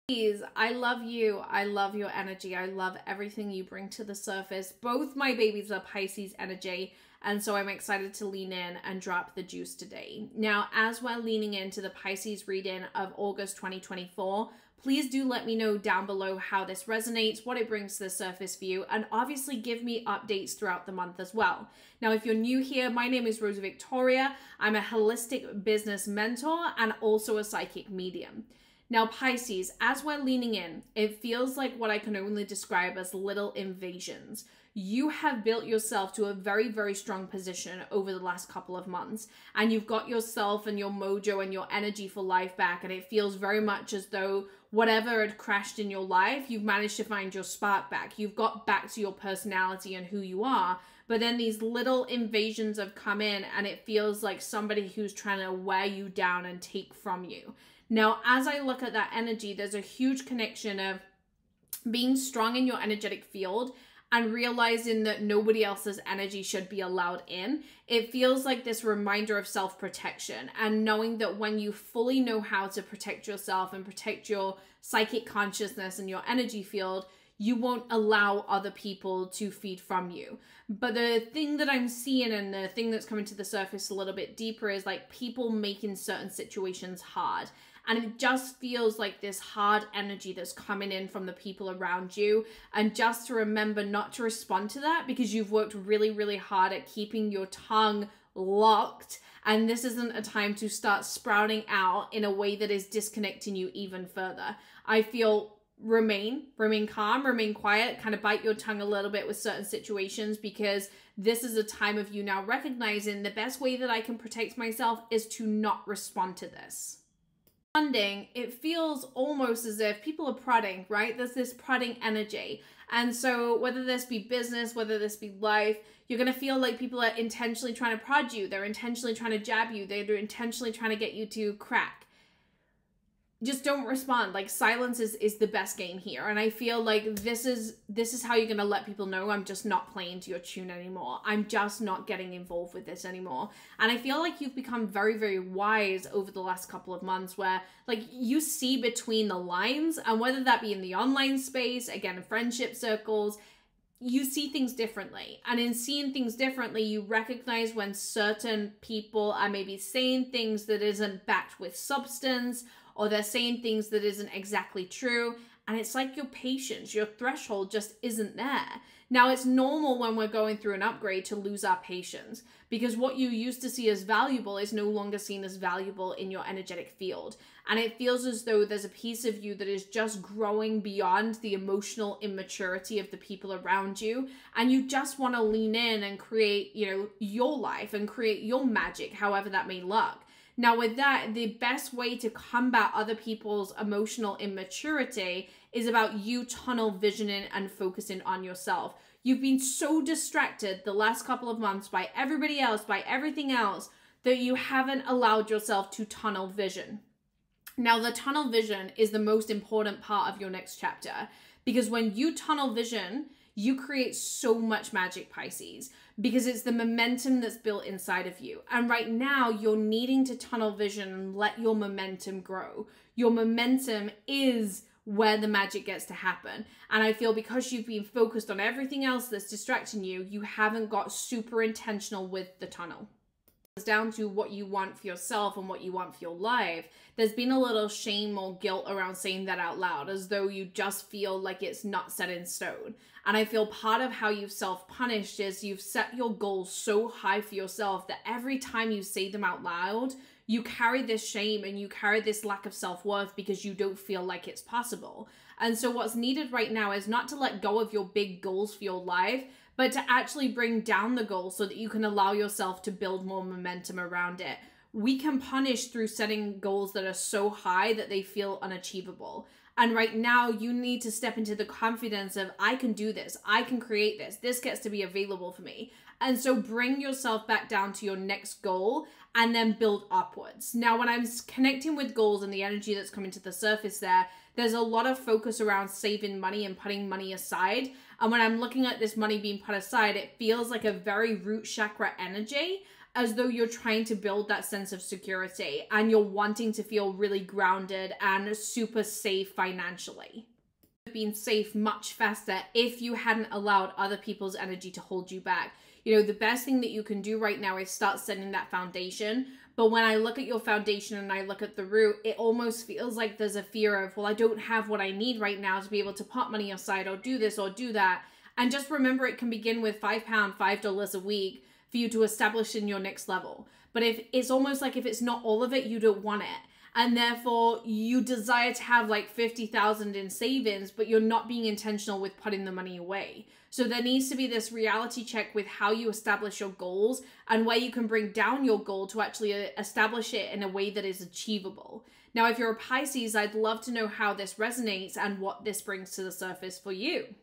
I love you. I love your energy. I love everything you bring to the surface. Both my babies are Pisces energy, and so I'm excited to lean in and drop the juice today. Now, as we're leaning into the Pisces reading of August 2024, please do let me know down below how this resonates, what it brings to the surface for you, and obviously give me updates throughout the month as well. Now, if you're new here, my name is Rosa Victoria. I'm a holistic business mentor and also a psychic medium. Now, Pisces, as we're leaning in, it feels like what I can only describe as little invasions. You have built yourself to a very, very strong position over the last couple of months, and you've got yourself and your mojo and your energy for life back, and it feels very much as though whatever had crashed in your life, you've managed to find your spark back. You've got back to your personality and who you are, but then these little invasions have come in, and it feels like somebody who's trying to wear you down and take from you. Now, as I look at that energy, there's a huge connection of being strong in your energetic field and realizing that nobody else's energy should be allowed in. It feels like this reminder of self-protection and knowing that when you fully know how to protect yourself and protect your psychic consciousness and your energy field, you won't allow other people to feed from you. But the thing that I'm seeing and the thing that's coming to the surface a little bit deeper is like people making certain situations hard. And it just feels like this hard energy that's coming in from the people around you. And just to remember not to respond to that because you've worked really, really hard at keeping your tongue locked. And this isn't a time to start sprouting out in a way that is disconnecting you even further. I feel remain calm, remain quiet, kind of bite your tongue a little bit with certain situations because this is a time of you now recognizing the best way that I can protect myself is to not respond to this. It feels almost as if people are prodding, right? There's this prodding energy. And so whether this be business, whether this be life, you're going to feel like people are intentionally trying to prod you. They're intentionally trying to jab you. They're intentionally trying to get you to crack. Just don't respond. Like silence is the best game here. And I feel like this is how you're going to let people know I'm just not playing to your tune anymore. I'm just not getting involved with this anymore. And I feel like you've become very, very wise over the last couple of months where like you see between the lines, and whether that be in the online space, again, in friendship circles, you see things differently. And in seeing things differently, you recognize when certain people are maybe saying things that isn't backed with substance, or they're saying things that isn't exactly true. And it's like your patience, your threshold just isn't there. Now, it's normal when we're going through an upgrade to lose our patience because what you used to see as valuable is no longer seen as valuable in your energetic field. And it feels as though there's a piece of you that is just growing beyond the emotional immaturity of the people around you. And you just want to lean in and create, your life and create your magic, however that may look. Now with that, the best way to combat other people's emotional immaturity is about you tunnel visioning and focusing on yourself. You've been so distracted the last couple of months by everybody else, by everything else, that you haven't allowed yourself to tunnel vision. Now the tunnel vision is the most important part of your next chapter because when you tunnel vision, you create so much magic, Pisces, because it's the momentum that's built inside of you. And right now you're needing to tunnel vision and let your momentum grow. Your momentum is where the magic gets to happen. And I feel because you've been focused on everything else that's distracting you, you haven't got super intentional with the tunnel. Down to what you want for yourself and what you want for your life, there's been a little shame or guilt around saying that out loud, as though you just feel like it's not set in stone. And I feel part of how you've self-punished is you've set your goals so high for yourself that every time you say them out loud, you carry this shame and you carry this lack of self-worth because you don't feel like it's possible. And so what's needed right now is not to let go of your big goals for your life, but to actually bring down the goal so that you can allow yourself to build more momentum around it. We can punish through setting goals that are so high that they feel unachievable. And right now you need to step into the confidence of, I can do this, I can create this, this gets to be available for me. And so bring yourself back down to your next goal and then build upwards. Now, when I'm connecting with goals and the energy that's coming to the surface there's a lot of focus around saving money and putting money aside. And when I'm looking at this money being put aside, it feels like a very root chakra energy. as though you're trying to build that sense of security and you're wanting to feel really grounded and super safe financially. Been safe much faster if you hadn't allowed other people's energy to hold you back. You know, the best thing that you can do right now is start setting that foundation. But when I look at your foundation and I look at the root, it almost feels like there's a fear of, well, I don't have what I need right now to be able to put money aside or do this or do that. And just remember, it can begin with £5, $5 a week for you to establish in your next level. But if it's almost like if it's not all of it, you don't want it. And therefore you desire to have like 50,000 in savings, but you're not being intentional with putting the money away. So there needs to be this reality check with how you establish your goals and where you can bring down your goal to actually establish it in a way that is achievable. Now, if you're a Pisces, I'd love to know how this resonates and what this brings to the surface for you.